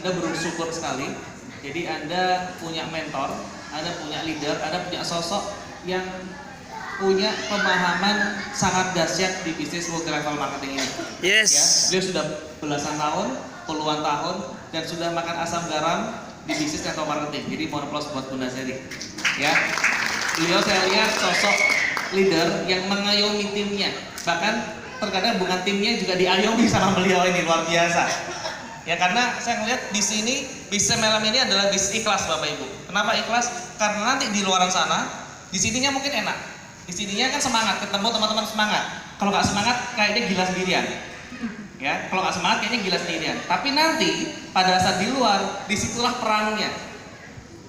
Anda bersyukur sekali. Jadi Anda punya mentor, Anda punya leader, Anda punya sosok yang punya pemahaman sangat dahsyat di bisnis multi-level marketing ini. Yes. Ya, beliau sudah belasan tahun, puluhan tahun, dan sudah makan asam garam di bisnis network marketing. Jadi mohon aplaus buat Bunda Seri. Ya, beliau saya lihat sosok leader yang mengayomi timnya. Bahkan terkadang bukan timnya juga diayomi sama beliau ini, luar biasa. Ya, karena saya melihat di sini bisnis MLM ini adalah bisnis ikhlas Bapak Ibu. Kenapa ikhlas? Karena nanti di luar sana, di sininya mungkin enak. Di sininya kan semangat, ketemu teman-teman semangat. Kalau nggak semangat, kayaknya gila sendirian. Ya, kalau nggak semangat, kayaknya gila sendirian. Tapi nanti pada saat di luar, disitulah perangnya,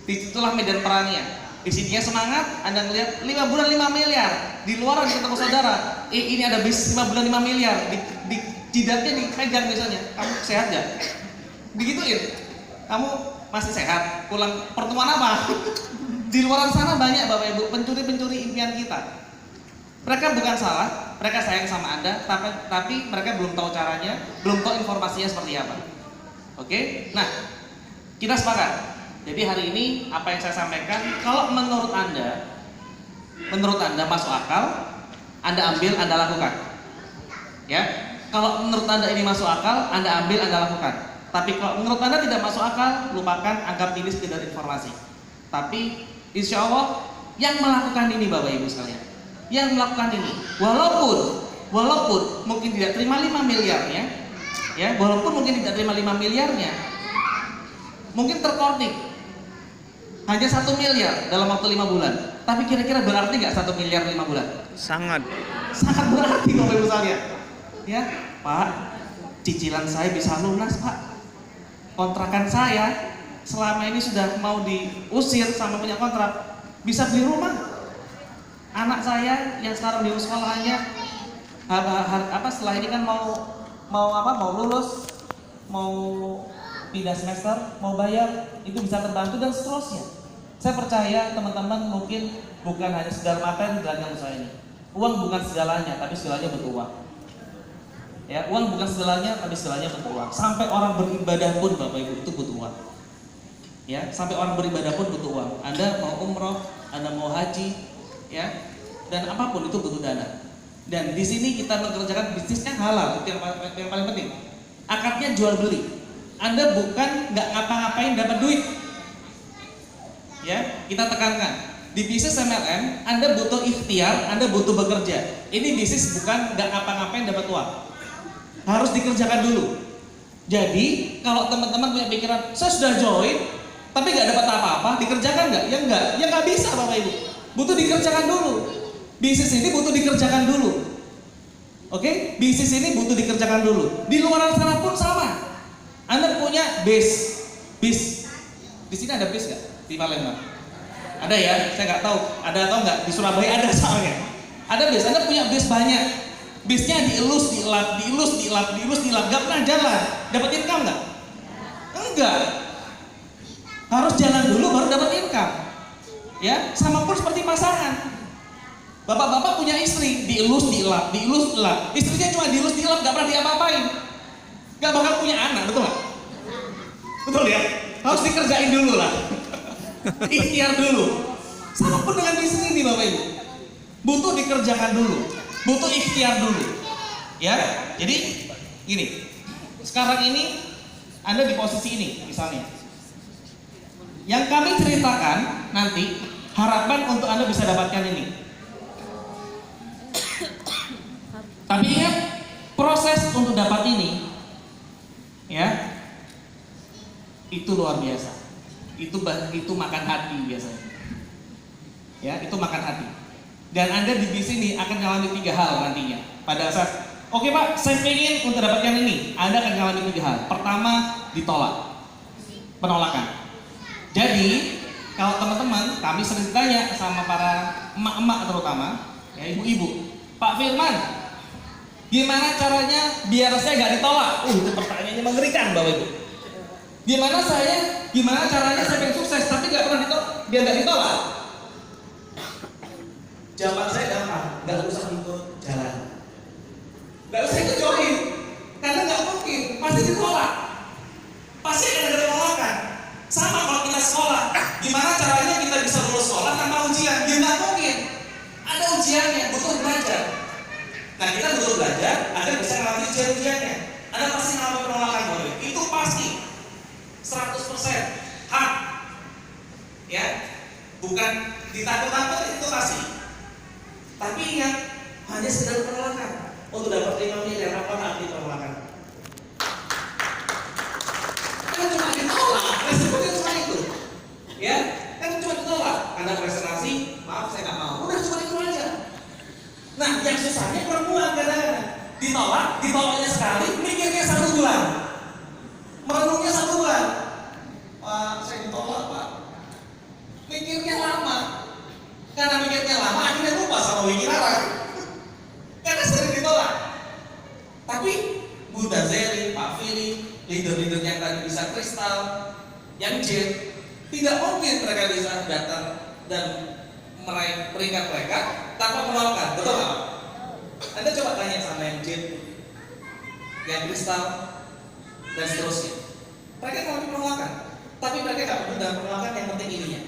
disitulah medan perangnya. Di sininya semangat, Anda ngelihat 5 bulan 5 miliar. Di luar ketemu saudara, ini ada bisnis 5 bulan 5 miliar. Di jidatnya dipegang misalnya, kamu sehat nggak? Digituin, kamu masih sehat? Pulang pertemuan apa? Di luar sana banyak Bapak Ibu pencuri-pencuri impian kita. Mereka bukan salah, mereka sayang sama Anda, tapi mereka belum tahu caranya, belum tahu informasinya seperti apa. Oke? Nah, kita sepakat. Jadi hari ini apa yang saya sampaikan, kalau menurut Anda masuk akal, Anda ambil, Anda lakukan. Ya, kalau menurut Anda ini masuk akal, Anda ambil, Anda lakukan. Tapi kalau menurut Anda tidak masuk akal, lupakan, anggap ini sekedar informasi. Tapi insya Allah yang melakukan ini Bapak Ibu sekalian, yang melakukan ini, walaupun mungkin tidak terima 5 miliarnya, ya, walaupun mungkin tidak terima 5 miliarnya, mungkin terkorting hanya 1 miliar dalam waktu 5 bulan. Tapi kira-kira berarti nggak 1 miliar 5 bulan? Sangat Berarti Bapak Ibu sekalian. Ya, Pak, cicilan saya bisa lunas Pak. Kontrakan saya selama ini sudah mau diusir sama punya kontrak, bisa beli rumah. Anak saya yang sekarang di sekolahnya setelah ini kan mau lulus, mau pindah semester, mau bayar, itu bisa terbantu dan seterusnya. Saya percaya teman-teman mungkin bukan hanya sekedar materi dalam usaha ini. Uang bukan segalanya, tapi segalanya butuh uang. Ya, uang bukan segalanya, tapi segalanya butuh uang. Sampai orang beribadah pun Bapak Ibu itu butuh uang. Ya, sampai orang beribadah pun butuh uang. Anda mau umroh, Anda mau haji, ya, dan apapun itu butuh dana. Dan di sini kita mengerjakan bisnisnya halal, itu yang paling penting. Akadnya jual beli. Anda bukan nggak ngapa-ngapain dapat duit. Ya, kita tekankan. Di bisnis MLM, Anda butuh ikhtiar, Anda butuh bekerja. Ini bisnis bukan nggak ngapa-ngapain dapat uang. Harus dikerjakan dulu. Jadi, kalau teman-teman punya pikiran, saya sudah join, tapi nggak dapat apa-apa, dikerjakan nggak? Ya nggak bisa Bapak Ibu. Butuh dikerjakan dulu. Bisnis ini butuh dikerjakan dulu. Oke? Bisnis ini butuh dikerjakan dulu. Di luar sana pun sama. Anda punya bis. Di sini ada bis nggak? Di Palembang? Ada ya? Saya nggak tahu. Ada atau nggak? Di Surabaya ada soalnya. Ada bis. Anda punya bis banyak. Bisnya dielus, dielap, nggak pernah jalan. Dapat income nggak? Enggak. Harus jalan dulu baru dapat income. Ya, sama pun seperti pasangan. Bapak-bapak punya istri, dielus, dielap. Istrinya cuma dielus, dielap, nggak pernah diapa-apain. Nggak bakal punya anak, betul nggak? Betul ya? Harus dikerjain dulu lah. Ikhtiar dulu. Sama pun dengan bisnis ini Bapak Ibu. Butuh dikerjakan dulu. Butuh ikhtiar dulu. Ya, jadi gini. Sekarang ini Anda di posisi ini misalnya. Yang kami ceritakan nanti harapan untuk Anda bisa dapatkan ini. Tapi ingat, proses untuk dapat ini ya, itu luar biasa. Itu makan hati biasanya. Ya, itu makan hati. Dan Anda di sini akan mengalami 3 hal nantinya. Pada saat, oke Pak, saya ingin untuk dapatkan ini, Anda akan mengalami 3 hal. Pertama, ditolak. Penolakan. Jadi, kalau teman-teman, kami sering tanya sama para emak-emak terutama, ya ibu-ibu, Pak Firman, gimana caranya biar saya nggak ditolak? Itu pertanyaannya mengerikan Bapak Ibu. Gimana caranya saya pengen sukses tapi nggak pernah ditolak, biar nggak ditolak? Jawaban saya gampang, nggak usah ikut jalan, nggak usah ikut join, karena nggak mungkin, pasti ditolak, pasti ada gimana caranya kita bisa lulus sekolah tanpa ujian? Ya nggak mungkin. Ada ujiannya, butuh belajar. Nah, kita butuh belajar agar bisa melalui ujian-ujiannya. Anda pasti mengalami penolakan, boleh. Itu pasti 100% hak. Ya, bukan ditakut-takut, itu pasti. Tapi ingat, hanya sekedar penolakan. Untuk dapat 5 miliar, apa arti penolakan? Kan cuma ditolak, resikonya cuma itu. Ya, kan cuma ditolak. Anda presentasi, maaf saya nggak mau. Udah cuma itu aja. Nah, yang susahnya perempuan kadang-kadang ditolaknya sekali, mikirnya 1 bulan, merenungnya 1 bulan. Pak, saya ditolak Pak. Mikirnya lama. Karena mikirnya lama, akhirnya lupa sama mikir orang. Karena sering ditolak. Tapi Bunda Zeri, Pak Fili, leader-leader yang tadi bisa kristal, yang J, tidak mungkin mereka bisa datang dan meraih peringkat mereka tanpa menolakkan, betul nggak? Anda coba tanya sama yang J, yang kristal, dan seterusnya. Mereka mengalami penolakan, tapi mereka nggak peduli dengan penolakan, yang penting ininya.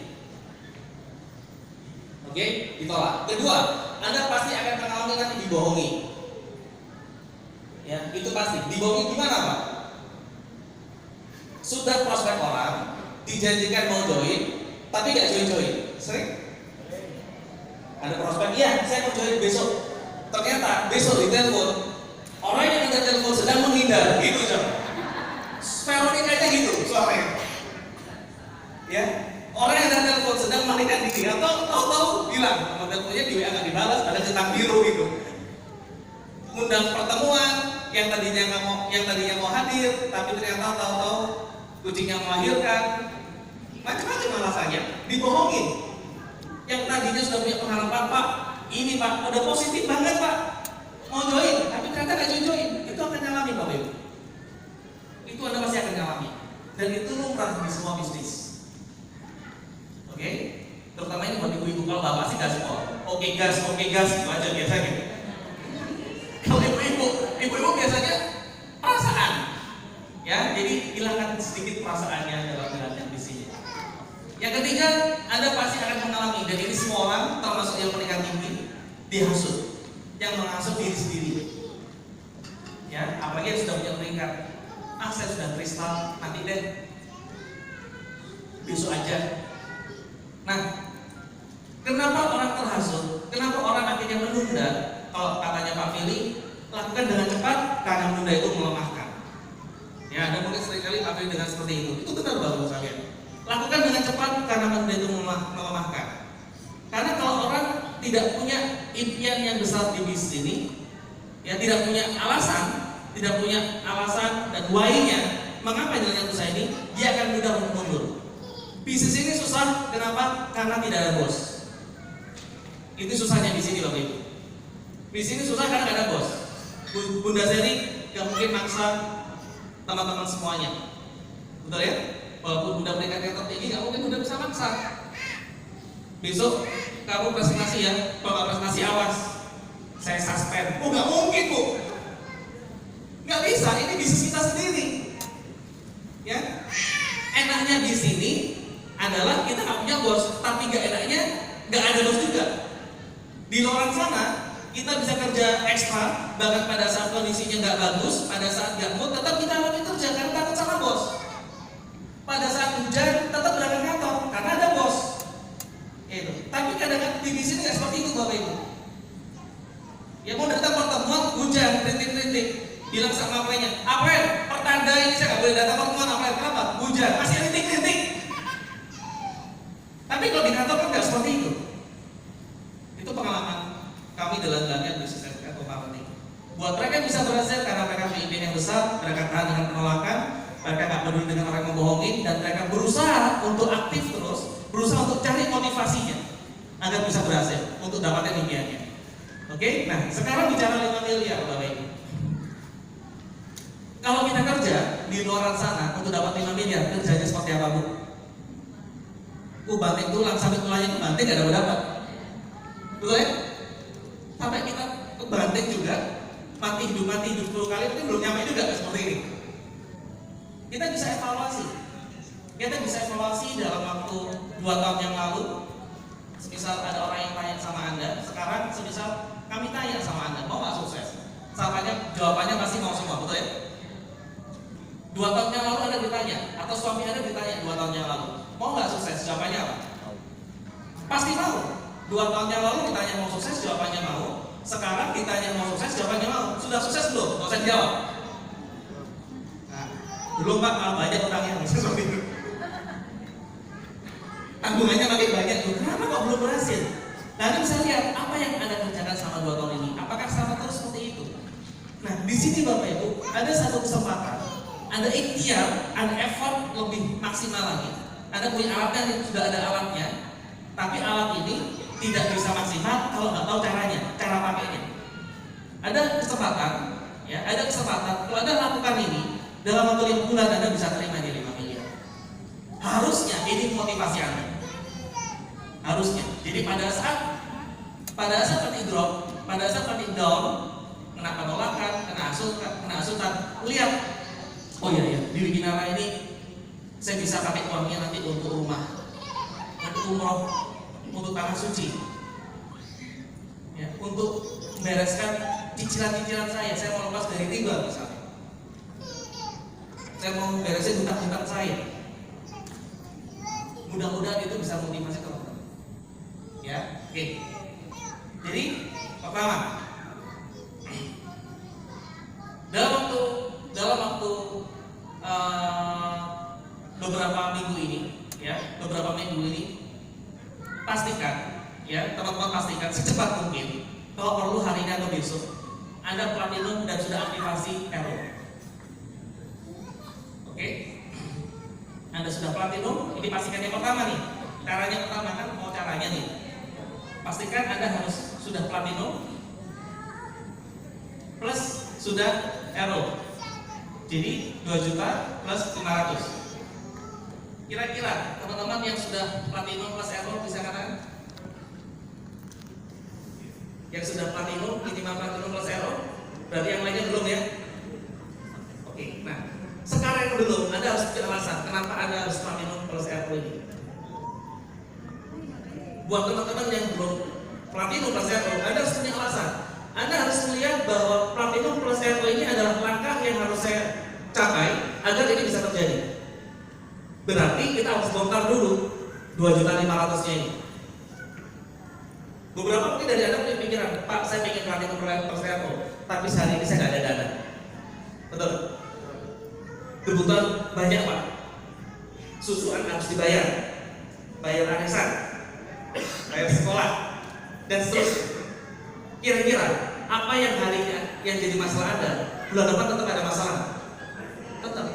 Oke, ditolak. Kedua, Anda pasti akan mengalami nanti dibohongi. Ya, itu pasti. Dibohongi gimana Pak? Sudah prospek orang, dijanjikan mau join, tapi nggak join-join. Sering? Ada prospek, iya saya mau join besok. Ternyata besok ditelepon, orang yang minta telepon sedang menghindar, gitu coba. Veronikanya gitu suaranya. Ya, orang yang minta telepon sedang melarikan diri, atau tahu-tahu bilang, nomor teleponnya di WA nggak dibalas, ada centang biru gitu. Undang pertemuan, yang tadinya mau hadir, tapi ternyata tahu-tahu kucingnya melahirkan, macam-macam alasannya, dibohongin. Yang tadinya sudah punya pengharapan, Pak, ini Pak, udah positif banget Pak, mau join, tapi ternyata nggak join, itu akan nyalami Bapak Ibu. Itu Anda pasti akan nyalami, dan itu lumrah di semua bisnis. Oke, terutama ini buat ibu-ibu, kalau bapak sih gas semua, oke gas, itu aja biasanya. Kalau ibu-ibu biasanya perasaan, ya, jadi hilangkan sedikit perasaannya dalam menjalankan bisnisnya. Yang ketiga, Anda pasti akan mengalami, dan ini semua orang, termasuk yang menikah tinggi, dihasut, yang menghasut diri sendiri. Ya, apalagi yang sudah punya peringkat, saya sudah kristal, nanti deh, besok aja. Nah, kenapa orang terhasut? Kenapa orang akhirnya menunda? Kalau katanya Pak Fili, lakukan dengan cepat karena menunda itu melemahkan. Ya, Anda mungkin seringkali Pak Fili dengan seperti itu. Itu benar bagus kalian. Lakukan dengan cepat karena menunda itu melemahkan. Karena kalau orang tidak punya impian yang besar di bisnis ini, ya tidak punya alasan dan why-nya mengapa jalannya usaha ini, dia akan mudah mundur. Bisnis ini susah, kenapa? Karena tidak ada bos. Itu susahnya di sini Bapak Ibu. Bisnis ini susah karena tidak ada bos. Bunda Zeri gak mungkin maksa teman-teman semuanya, betul ya? Walaupun Bunda berikan yang tertinggi, gak mungkin Bunda bisa maksa. Besok kamu presentasi ya, kalau presentasi awas, saya suspend. Oh gak mungkin Bu, gak bisa. Ini bisnis kita sendiri. Ya, enaknya di sini adalah kita nggak punya bos, tapi nggak enaknya nggak ada bos juga. Di luar sana kita bisa kerja ekstra, bahkan pada saat kondisinya nggak bagus, pada saat nggak mood, tetap kita lagi kerja karena takut sama bos. Pada saat hujan tetap berangkat kantor karena ada bos. Itu. Tapi kadang-kadang di sini nggak seperti itu Bapak Ibu. Ya mau datang pertemuan hujan, rintik-rintik, bilang sama apanya, April, pertanda ini saya nggak boleh datang pertemuan April, kenapa? Hujan, masih rintik-rintik. Tapi kalau di kantor kan nggak seperti itu. Itu pengalaman kami dalam jalannya bisnis sertifikat marketing. Buat mereka yang bisa berhasil karena mereka punya impian yang besar, mereka tahan dengan penolakan, mereka nggak peduli dengan orang yang membohongi, dan mereka berusaha untuk aktif terus, berusaha untuk cari motivasinya agar bisa berhasil untuk dapatkan impiannya. Oke, nah sekarang bicara 5 miliar Bapak Ibu. Kalau kita kerja di luar sana untuk dapat 5 miliar, kerjanya seperti apa Bu? Banting tulang sampai tulangnya kebanting gak dapat. Betul ya? Sampai kita kebanting juga, mati hidup 10 kali, itu belum nyampe juga seperti ini. Kita bisa evaluasi dalam waktu 2 tahun yang lalu, semisal ada orang yang tanya sama Anda, sekarang semisal kami tanya sama Anda, mau nggak sukses? Jawabannya pasti mau semua, betul ya? 2 tahun yang lalu Anda ditanya, atau suami Anda ditanya 2 tahun yang lalu, mau nggak sukses? Jawabannya apa? Pasti mau. 2 tahun yang lalu ditanya mau sukses, jawabannya mau. Sekarang ditanya mau sukses, jawabannya mau. Sudah sukses belum? Nggak usah dijawab. Nah, belum Pak, malah banyak orang yang seperti itu. Tanggungannya makin banyak tuh. Kenapa kok belum berhasil? Nah, Anda bisa lihat apa yang Anda kerjakan selama 2 tahun ini. Apakah sama terus seperti itu? Nah, di sini Bapak Ibu ada satu kesempatan. Ada ikhtiar, ada effort lebih maksimal lagi. Anda punya alatnya, sudah ada alatnya, tapi alat ini tidak bisa maksimal kalau nggak tahu caranya, cara pakainya. Ada kesempatan, ya, ada kesempatan. Kalau Anda lakukan ini dalam waktu 5 bulan, Anda bisa terima di 5 miliar. Harusnya ini motivasi Anda. Harusnya. Jadi pada saat nanti drop, pada saat nanti down, kena penolakan, kena hasutan, lihat, oh iya, di Wikinara ini saya bisa pakai uangnya nanti untuk rumah, untuk umroh, untuk tanah suci, ya, untuk membereskan cicilan-cicilan saya mau lepas dari riba misalnya, saya mau beresin hutang-hutang saya. Mudah-mudahan itu bisa motivasi teman-teman. Ya, oke. Jadi pertama, dalam waktu beberapa minggu ini, pastikan, ya, teman-teman pastikan secepat mungkin. Kalau perlu hari ini atau besok, Anda platinum dan sudah aktivasi error. Oke? Anda sudah platinum, ini pastikan yang pertama nih. Caranya pertama kan, mau caranya nih. Pastikan Anda harus sudah platinum plus sudah error. Jadi 2 juta plus 500. Kira-kira teman-teman yang sudah platinum plus error bisa katakan? Yang sudah platinum, minimal platinum plus error, berarti yang lainnya belum ya? Oke, nah sekarang yang belum, Anda harus punya alasan kenapa Anda harus platinum plus error ini. Buat teman-teman yang belum platinum plus error, Anda harus punya alasan. Anda harus melihat bahwa platinum plus error ini adalah langkah yang harus saya capai agar ini bisa terjadi. Berarti kita harus bongkar dulu 2.500.000 ini. Beberapa mungkin dari Anda punya pikiran, Pak, saya ingin platinum plus error, tapi sehari ini saya nggak ada dana. Betul? Kebutuhan banyak Pak. Susuan harus dibayar, bayar arisan, bayar sekolah, dan seterusnya. Kira-kira apa yang harinya yang jadi masalah Anda, bulan depan tetap ada masalah? Tetap.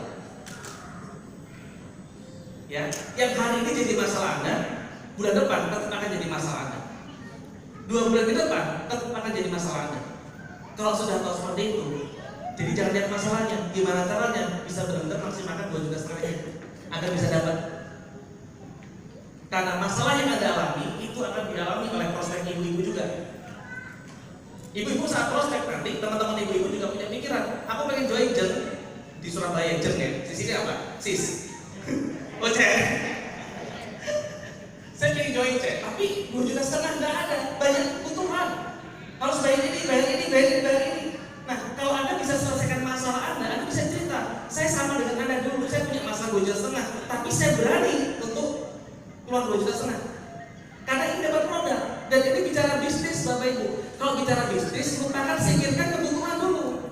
Ya, yang hari ini jadi masalah Anda, bulan depan tetap akan jadi masalah Anda. 2 bulan ke depan tetap akan jadi masalah Anda. Kalau sudah tahu seperti itu, jadi jangan lihat masalahnya, gimana caranya bisa benar-benar maksimalkan 2,5 juta agar bisa dapat. Karena masalah yang Anda alami itu akan dialami oleh prospek ibu-ibu juga. Ibu-ibu saat prospek nanti, teman-teman ibu-ibu juga punya pikiran, aku pengen join jeng di Surabaya, jeng ya. Di sini apa? Sis. Oh cek. Saya pengen join cek, tapi 2,5 juta nggak ada, banyak kebutuhan. Harus bayar ini, bayar ini, bayar ini, bayar ini. Nah, kalau Anda bisa selesaikan masalah Anda bisa cerita. Saya sama dengan Anda dulu, saya punya masalah 2,5 juta, tapi saya berani untuk keluar 2,5 juta. Karena ini dapat modal. Dan ini bicara bisnis Bapak Ibu. Kalau bicara bisnis, lupakan singkirkan kebutuhan dulu.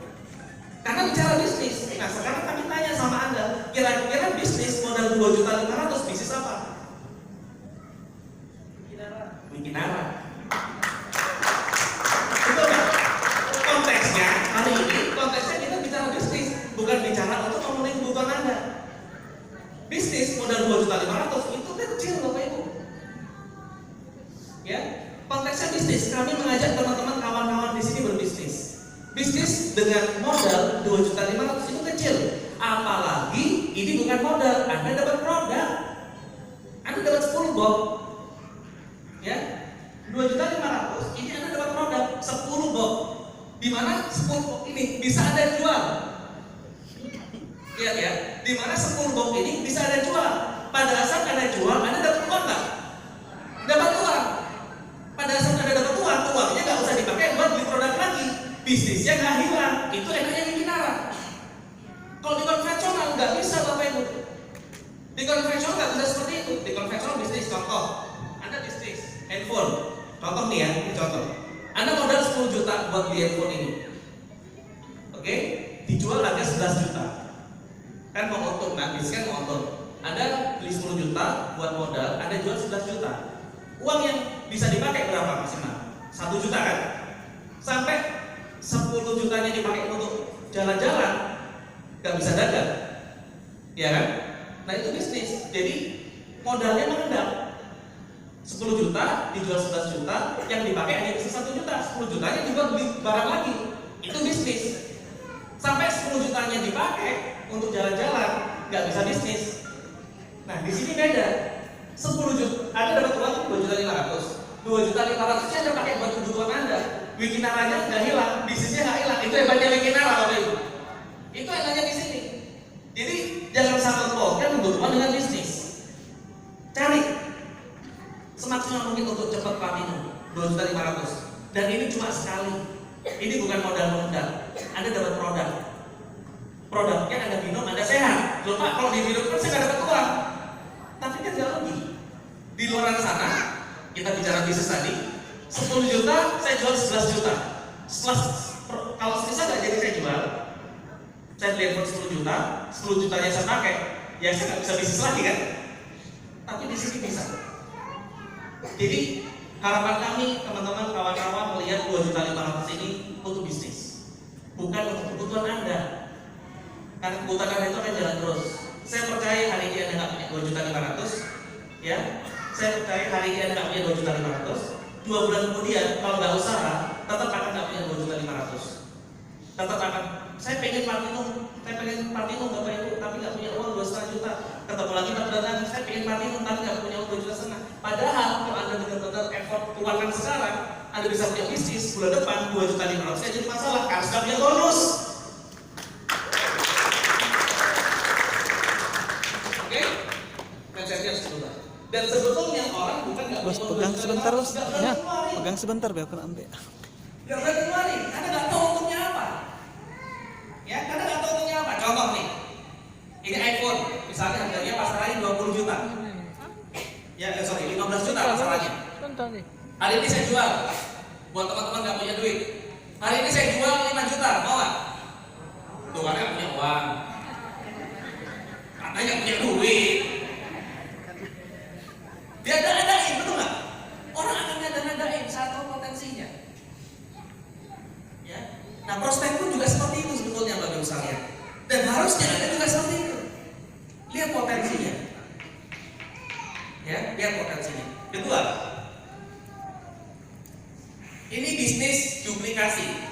Karena bicara bisnis. Nah, sekarang kami tanya sama Anda, kira-kira bisnis modal 2.500.000 bisnis apa? Wikinara. Betul kan? Konteksnya hari ini, konteksnya kita bicara bisnis, bukan bicara untuk memenuhi kebutuhan Anda. Bisnis modal 2.500.000 itu kecil Bapak Ibu. Ya, konteksnya bisnis. Kami mengajak teman-teman kawan-kawan di sini berbisnis. Bisnis dengan modal 2.500.000 itu kecil. Apalagi ini bukan modal, Anda dapat produk. Anda dapat 10 box. Ya, 2.500.000 ini Anda dapat produk 10 box. Di mana 10 box ini bisa Anda jual. Lihat ya, di mana 10 box ini bisa Anda jual. Pada saat Anda jual, Anda dapat uang nggak? Di konvensional nggak bisa seperti itu. Di konvensional bisnis, contoh, Anda bisnis handphone, contoh nih ya, ini contoh. Anda modal 10 juta buat beli handphone ini, oke? Dijual harga 11 juta. Kan mau untung, nah bisnis kan mau untung. Anda beli 10 juta buat modal, Anda jual 11 juta. Uang yang bisa dipakai berapa maksimal? 1 juta kan? Sampai 10 jutanya dipakai untuk jalan-jalan, nggak bisa dagang, ya kan? Nah itu bisnis. Jadi modalnya mengendap. 10 juta dijual 11 juta, yang dipakai hanya bisa 1 juta. 10 jutanya juga beli barang lagi. Itu bisnis. Sampai 10 jutanya dipakai untuk jalan-jalan, nggak bisa bisnis. Nah di sini beda. 10 juta, Anda dapat uang 2.500.000. 2.500.000 Anda pakai buat kebutuhan Anda. Wikinaranya nggak hilang, bisnisnya nggak hilang. Itu hebatnya Wikinara, Bapak Ibu. Itu enaknya di sini. Jadi jangan sangkut pautkan kebutuhan dengan bisnis. Cari semaksimal mungkin untuk cepat platinum 2.500.000. Dan ini cuma sekali. Ini bukan modal. Anda dapat produk. Produknya Anda minum, Anda sehat. Loh Pak, kalau diminum kan saya nggak dapat uang. Tapi kan nggak rugi. Di luar sana kita bicara bisnis tadi, 10 juta saya jual 11 juta. Kalau sisa nggak jadi saya jual, saya beli handphone 10 juta, 10 jutanya saya pakai, ya saya nggak bisa bisnis lagi kan? Tapi di sini bisa. Jadi harapan kami teman-teman kawan-kawan melihat 2.500.000 ini untuk bisnis, bukan untuk kebutuhan Anda. Karena kebutuhan Anda itu akan jalan terus. Saya percaya hari ini Anda nggak punya 2.500.000, ya. Saya percaya hari ini Anda nggak punya 2.500.000. 2 bulan kemudian kalau nggak usaha, tetap akan nggak punya 2.500.000. Tetap akan. Saya pengen platinum Bapak Ibu, tapi nggak punya uang 2,5 juta. Ketemu lagi 4 bulan lagi, saya pengen platinum tapi nggak punya uang 2,5 juta. Padahal kalau Anda benar-benar effort keluarkan sekarang, Anda bisa punya bisnis bulan depan 2.500.000 jadi masalah karena sudah punya bonus. Oke? Dan saya lihat sebentar. Dan sebetulnya orang bukan nggak Bos, pegang sebentar bos. Ya, pegang sebentar biar aku ambil. Nggak berani keluarin, karena nggak tahu untuknya apa. Ya, karena nggak tahu untuknya apa. Contoh nih, ini iPhone, misalnya harganya pasarannya 20 juta. Ya, sorry, 15 juta pasarannya. Hari ini saya jual, buat teman-teman nggak punya duit. Hari ini saya jual 5 juta, mau nggak? Tuh kan nggak punya uang, katanya nggak punya duit. Dia ada-adain, betul nggak? Orang akan ada-adain saat tahu potensinya. Ya. Nah prospek pun juga seperti itu sebetulnya Bapak Ibu sekalian. Dan harusnya Anda juga seperti itu. Lihat potensinya. Ya, lihat potensinya. Kedua, ini bisnis duplikasi.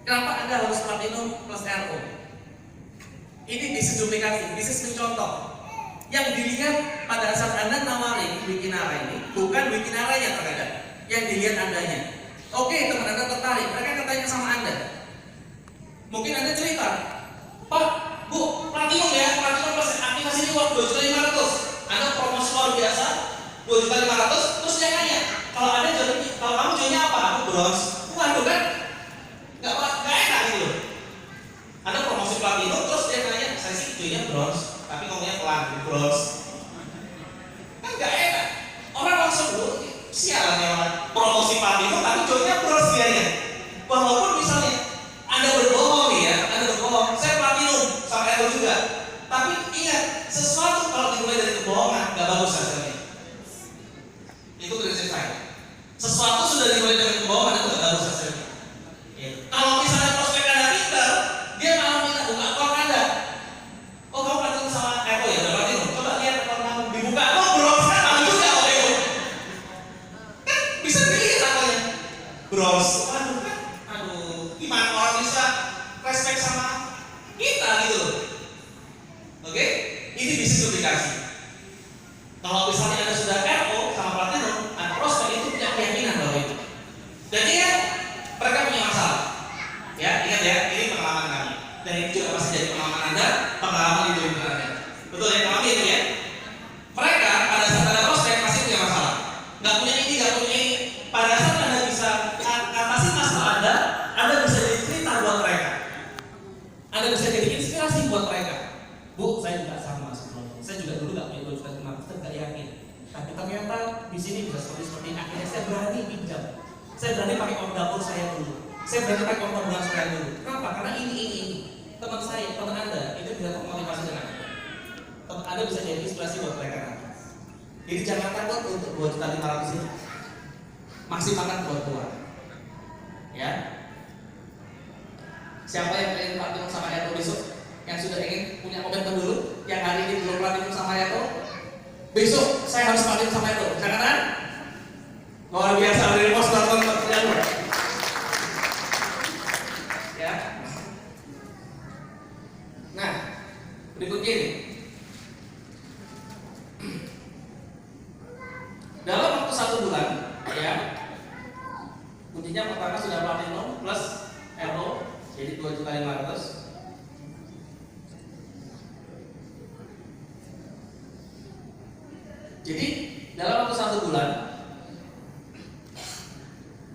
Kenapa Anda harus platinum plus RO? Ini bisnis duplikasi, bisnis mencontoh. Yang dilihat pada saat Anda nawarin Wikinara ini bukan Wikinara yang terkadang, yang dilihat Andanya. Oke, teman Anda tertarik, mereka katanya sama Anda. Mungkin Anda cerita, Pak, Bu, platinum ya, platinum plus aktivasi reward 2.500.000. Anda promosi luar biasa 2.500.000, terus dia nanya, kalau Anda jadi, kalau kamu jualnya apa? Aku bronze. Waduh kan, nggak enak gitu. Anda promosi platinum, terus dia nanya, saya sih jualnya bronze, tapi ngomongnya pelan, bronze. Kan nggak enak. Orang langsung dulu, sialan ya orang promosi platinum, tapi jualnya bronze dianya. Walaupun misalnya Anda berbohong nih ya, Anda berbohong, saya platinum sama RO juga. Tapi ingat, sesuatu kalau dimulai dari kebohongan nggak bagus hasilnya. Itu prinsip saya. Sesuatu sudah dimulai dari kebohongan itu nggak bagus hasilnya. Ya. Kalau misalnya prospek Anda pintar, dia malah minta buka akun Anda. Oh kamu platinum sama RO ya, udah platinum. Coba lihat akun kamu dibuka. Oh bronze kan malu juga oleh itu. Kan bisa dilihat akunnya. Bronze. Aduh kan, aduh gimana orang bisa respect sama kita gitu. Oke, ini bisnis duplikasi. Kalau misalnya Anda sudah RO sama platinum, Anda prospek itu punya keyakinan bahwa itu. Dan ingat, mereka punya masalah. Ya, ingat ya, ini pengalaman kami. Dan ini juga pasti jadi pengalaman Anda, pengalaman hidup Anda. Betul ya, pengalaman itu ya. Mereka pada saat Anda prospek pasti punya masalah. Nggak punya ini, nggak punya ini. Pada saat Anda bisa atasi masalah Anda bisa jadi cerita buat mereka. Anda bisa jadi inspirasi buat mereka. Bu, saya juga sama sebelumnya. Saya juga dulu nggak punya 2 juta 500, nggak yakin. Tapi ternyata di sini bisa seperti ini. Akhirnya saya berani pinjam. Saya berani pakai uang dapur saya dulu. Saya berani pakai uang tabungan saya dulu. Kenapa? Karena ini. Teman saya, teman Anda itu bisa termotivasi dengan Anda. Teman Anda bisa jadi inspirasi buat mereka nanti. Jadi jangan takut untuk 2 juta 500 ini. Maksimalkan buat keluar. Ya. Siapa yang pengen platinum sama Yato besok? Yang sudah ingin punya komitmen dulu, yang hari ini belum platinum sama Yato, besok saya harus platinum sama Yato. Jangan kan? Luar biasa dari pos platinum Yato. Ya. Nah, berikutnya ini. Dalam waktu 1 bulan, ya, kuncinya pertama sudah platinum plus RO, jadi 2.500.000. Jadi dalam waktu 1 bulan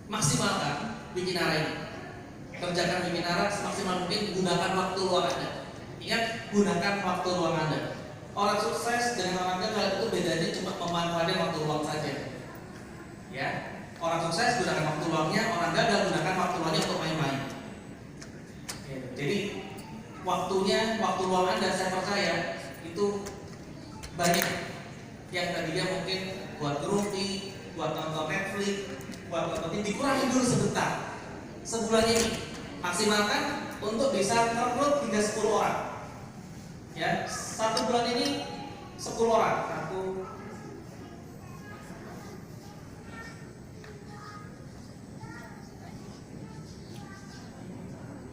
maksimalkan webinar ini. Kerjakan webinar semaksimal mungkin, gunakan waktu luang Anda. Ingat, gunakan waktu luang Anda. Orang sukses dengan orang gagal itu bedanya cuma memanfaatkan waktu luang saja. Ya, orang sukses gunakan waktu luangnya, orang gagal gunakan waktu luangnya untuk main-main. Jadi waktu luang Anda, saya percaya itu banyak. Yang tadinya mungkin buat groupie, buat nonton Netflix, buat nonton TV, dikurangin dulu sebentar. Sebulan ini maksimalkan untuk bisa rekrut hingga 10 orang. Ya, 1 bulan ini 10 orang. 1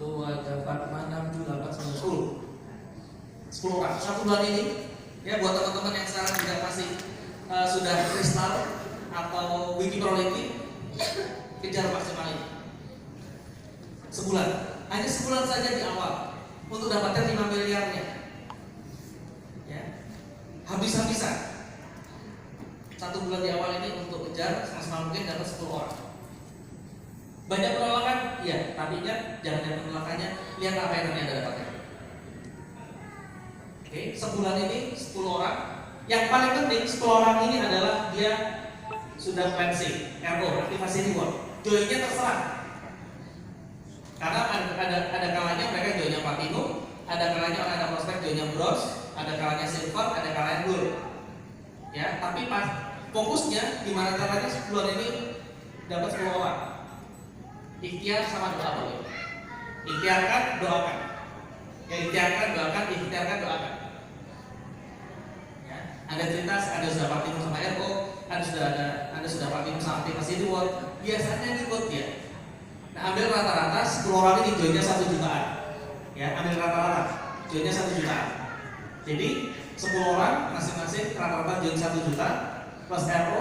2 4 6 7 8 9 10 orang. 1 bulan ini. Ya, buat teman-teman yang sekarang juga masih sudah kristal atau wiki proliti, kejar maksimal ini. Sebulan, hanya sebulan saja di awal untuk dapatkan 5 miliarnya. Ya, habis-habisan 1 bulan di awal ini untuk kejar semaksimal mungkin dapat 10 orang. Banyak penolakan, iya, tapi jangan lihat penolakannya, lihat apa yang nanti Anda dapatkan. Oke, sebulan ini 10 orang. Yang paling penting 10 orang ini adalah dia sudah plan C, RO, aktivasi reward. Joinnya terserah. Karena ada kalanya mereka joinnya platinum, ada kalanya orang ada prospek joinnya bronze, ada kalanya silver, ada kalanya gold. Ya, tapi pas fokusnya gimana caranya sebulan ini dapat 10 orang. Ikhtiar sama doa boleh. Ikhtiarkan, doakan. Ya, ikhtiarkan, doakan, ikhtiarkan, doakan. Anda cerita, Anda sudah platinum sama RO, Anda sudah platinum sama aktivasi reward, biasanya reward ya. Nah, ambil rata-rata 10 orang ini joinnya 1 jutaan. Ya, ambil rata-rata joinnya 1 jutaan. Jadi 10 orang masing-masing rata-rata join 1 juta plus RO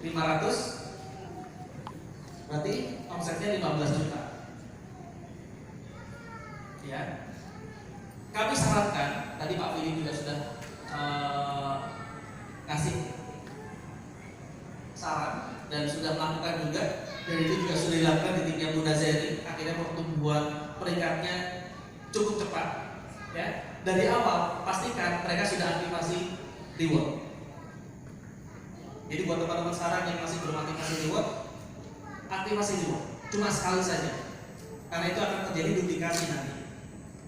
500, berarti omsetnya 15 juta. Ya, kami sarankan, tadi Pak Willy juga sudah kasih saran dan sudah melakukan juga, dan itu juga sudah dilakukan di timnya Bunda Zeri. Akhirnya pertumbuhan peringkatnya cukup cepat. Ya, dari awal pastikan mereka sudah aktivasi reward. Jadi buat teman-teman sekarang yang masih belum aktivasi reward, aktivasi reward cuma sekali saja, karena itu akan terjadi duplikasi nanti.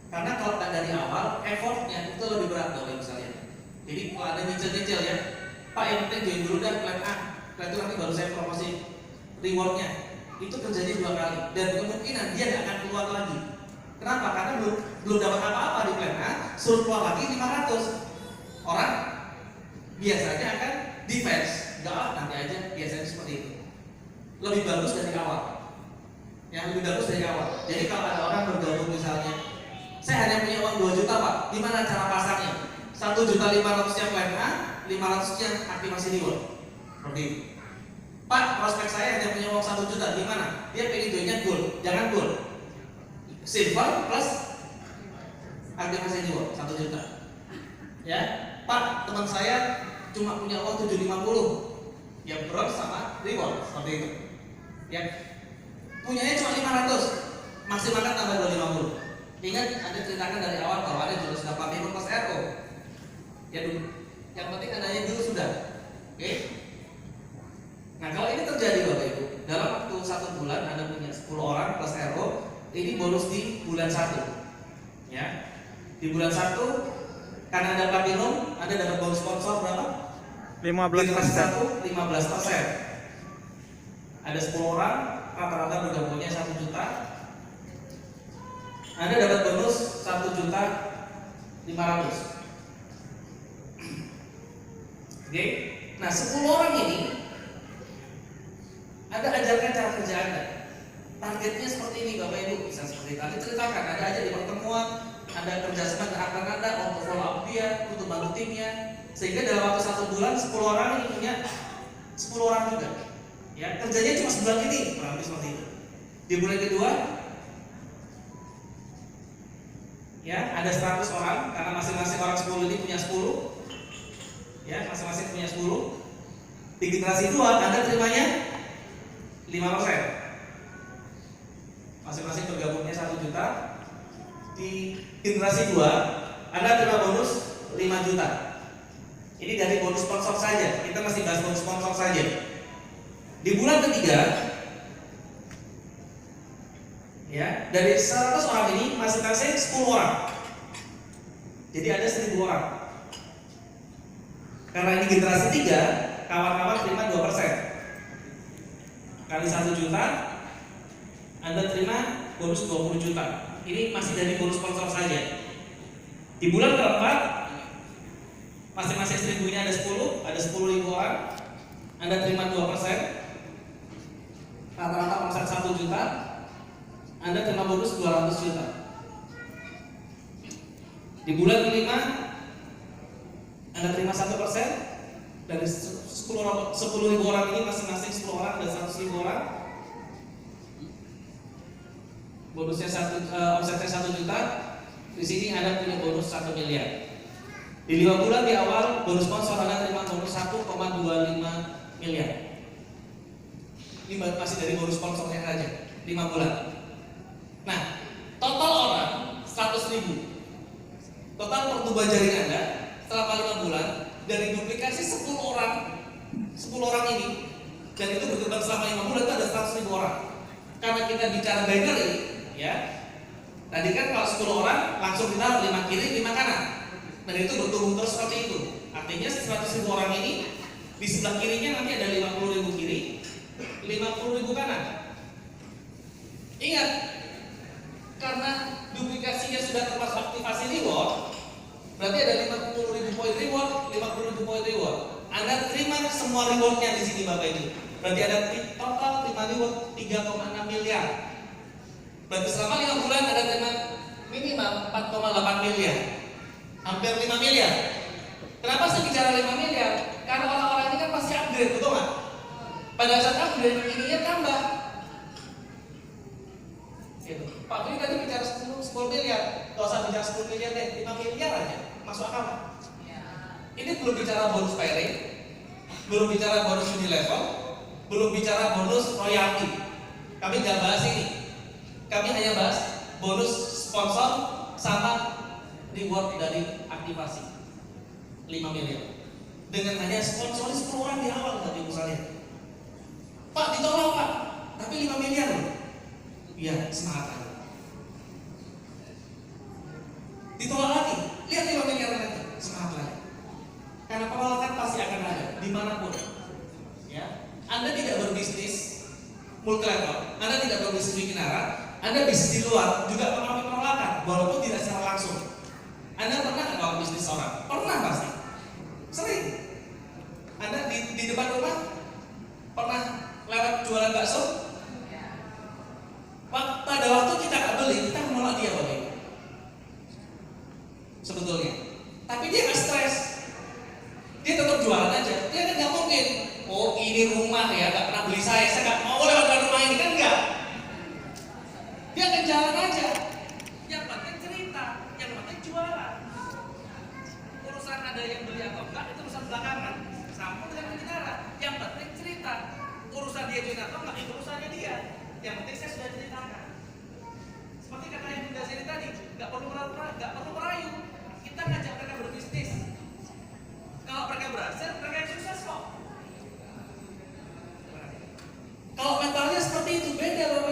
Karena kalau dari awal effortnya itu lebih berat Bapak Ibu sekalian. Jadi kalau ada nyicil-nyicil ya, Pak yang penting join dulu dan plan A, plan itu nanti baru saya promosi rewardnya. Itu terjadi 2 kali dan kemungkinan dia nggak akan keluar lagi. Kenapa? Karena belum dapat apa-apa di plan A, suruh keluar lagi 500. Orang biasanya akan defense, nggak nanti aja, biasanya seperti itu. Lebih bagus dari awal. Yang lebih bagus dari awal. Jadi kalau ada orang bergabung misalnya, saya hanya punya uang 2 juta Pak, gimana cara pasarnya? 1.500.000-nya plan A, 500-nya aktivasi reward. Seperti itu. Pak, prospek saya hanya punya uang 1 juta, gimana? Dia pengen joinnya gold, jangan gold. Silver plus aktivasi reward 1 juta. Ya, Pak, teman saya cuma punya uang 750, ya bronze sama reward, seperti itu. Ya, punyanya cuma 500, maksimalkan tambah 250. Ingat, Anda ceritakan dari awal bahwa Anda juga sudah platinum plus RO. Karena ada platinum, Anda dapat bonus sponsor berapa? 15%. 15%. Ada 10 orang, rata-rata bergabungnya 1 juta. Anda dapat bonus 1.500.000. Oke. Nah, 10 orang ini Anda ajarkan cara kerja Anda. Targetnya seperti ini Bapak Ibu, bisa seperti tadi ceritakan, ada aja di pertemuan, ada kerjasama dengan Anda untuk follow up dia, untuk bantu timnya, sehingga dalam waktu 1 bulan 10 orang ini punya 10 orang juga. Ya, kerjanya cuma sebulan ini, kurang lebih seperti itu. Di bulan kedua, ya ada 100 orang, karena masing-masing orang 10 ini punya 10. Ya, masing-masing punya 10. Di generasi 2 Anda terimanya 5%. Masing-masing bergabungnya 1 juta. Di generasi 2 Anda terima bonus 5 juta. Ini dari bonus sponsor saja. Kita masih bahas bonus sponsor saja. Di bulan ketiga, ya, dari 100 orang ini masing-masing 10 orang. Jadi ada 1000 orang. Karena ini generasi 3, kawan-kawan terima 2%. Kali 1 juta, Anda terima bonus 20 juta. Ini masih dari bonus sponsor saja. Di bulan keempat, masing-masing 1000 ini ada 10, ada 10.000 orang. Anda terima 2%. Rata-rata omset 1 juta. Anda terima bonus 200 juta. Di bulan kelima, Anda terima 1%. Dari 10.000 orang ini masing-masing 10 orang dan 100.000 orang. Bonusnya omsetnya 1 juta. Di sini Anda punya bonus 1 miliar. Di 5 bulan di awal bonus sponsor Anda terima bonus 1,25 miliar. Ini masih dari bonus sponsornya saja 5 bulan. Nah, total orang 100.000. Total pertumbuhan jaring Anda selama 5 bulan dari duplikasi 10 orang ini, dan itu berkembang selama 5 bulan itu ada 100.000 orang. Karena kita bicara binary, ya. Tadi kan kalau 10 orang langsung kita 5 kiri, 5 kanan. Dan itu bertumbuh terus seperti itu. Artinya 100.000 orang ini di sebelah kirinya nanti ada 50.000 kiri, 50.000 kanan. Ingat, karena duplikasinya sudah termasuk aktivasi reward, berarti ada 50.000 poin reward, 50.000 poin reward. Anda terima semua rewardnya di sini Bapak Ibu. Berarti ada total terima reward 3,6 miliar. Berarti selama 5 bulan ada terima minimal 4,8 miliar. Hampir 5 miliar. Kenapa saya bicara 5 miliar? Karena orang-orang ini kan pasti upgrade, betul nggak? Pada saat upgrade, ininya tambah. Gitu. Pak Budi tadi bicara 10 miliar. Kalau saya bicara 10 miliar deh, 5 miliar aja. Masuk akal nggak? Ini belum bicara bonus pairing, belum bicara bonus unilevel, belum bicara bonus royalty. Kami nggak bahas ini. Kami hanya bahas bonus sponsor sama reward dari aktivasi 5 miliar. Dengan hanya sponsori 10 orang di awal tadi misalnya. Pak ditolak Pak, tapi 5 miliar loh. Iya, semangat aja. Ditolak lagi, lihat 5 miliar lagi, semangat lagi. Karena penolakan pasti akan ada dimanapun. Ya, Anda tidak berbisnis multi level, Anda tidak berbisnis bikin arah, Anda bisnis di luar juga mengalami penolakan, walaupun tidak secara langsung. Anda pernah nggak bawa bisnis orang? Pernah pasti, sering. Anda di depan rumah pernah lewat jualan bakso? Pada waktu kita nggak beli, kita menolak dia Bapak Ibu. Sebetulnya, tapi dia nggak stres. Dia tetap jualan aja. Dia kan nggak mungkin. Oh ini rumah ya, nggak pernah beli saya nggak mau lewat rumah ini, kan enggak. Dia akan jalan aja. Yang penting cerita, yang penting jualan. Urusan ada yang beli atau enggak itu urusan belakangan. Sama dengan bicara. Yang penting cerita.